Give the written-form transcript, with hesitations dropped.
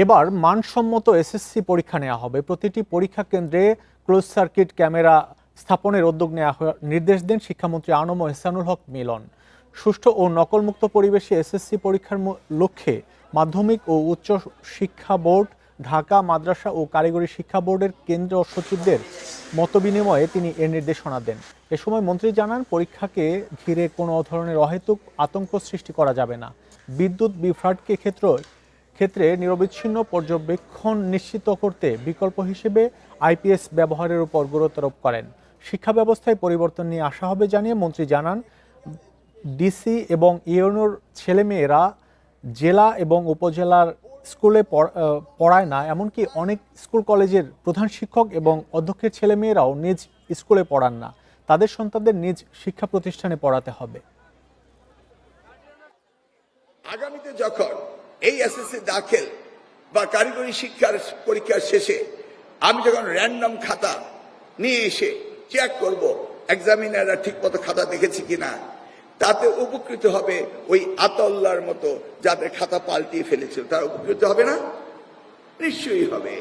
এবার মানসম্মত এসএসসি পরীক্ষা নেওয়া হবে। প্রতিটি পরীক্ষা কেন্দ্রে ক্লোজ সার্কিট ক্যামেরা স্থাপনের উদ্যোগ নেওয়া নির্দেশ দেন শিক্ষামন্ত্রী আনম এহসানুল হক মিলন। সুষ্ঠু ও নকলমুক্ত পরিবেশে এসএসসি পরীক্ষার লক্ষ্যে মাধ্যমিক ও উচ্চ শিক্ষা বোর্ড, ঢাকা মাদ্রাসা ও কারিগরি শিক্ষা বোর্ডের কেন্দ্রীয় সচিবদের মতবিনিময়ে তিনি এর নির্দেশনা দেন। এ সময় মন্ত্রী জানান, পরীক্ষাকে ঘিরে কোনো ধরনের অহেতুক আতঙ্ক সৃষ্টি করা যাবে না। বিদ্যুৎ বিভ্রাটকে ক্ষেত্রে নিরবিচ্ছিন্ন পর্যবেক্ষণ নিশ্চিত করতে বিকল্প হিসেবে আইপিএস ব্যবহারের উপর গুরুত্বারোপ করেন। শিক্ষা ব্যবস্থায় পরিবর্তন নিয়ে আসা হবে জানিয়ে মন্ত্রী জানান, ডিসি এবং ইউনোর ছেলেমেয়েরা জেলা এবং উপজেলার স্কুলে পড়ায় না, এমনকি অনেক স্কুল কলেজের প্রধান শিক্ষক এবং অধ্যক্ষের ছেলেমেয়েরাও নিজ স্কুলে পড়ান না। তাদের সন্তানদের নিজ শিক্ষা প্রতিষ্ঠানে পড়াতে হবে। আগামীতে যখন এই এসএসসি দাখিল বা কারিগরি শিক্ষার পরীক্ষার শেষে আমি যখন র্যান্ডম খাতা নিয়ে এসে চেক করব এক্সামিনাররা ঠিক মতো খাতা দেখেছে কিনা, তাতে উপকৃত হবে ওই আতাউল্লাহর মতো যাদের খাতা পাল্টিয়ে ফেলেছিল। তারা উপকৃত হবে না? নিশ্চয়ই হবে।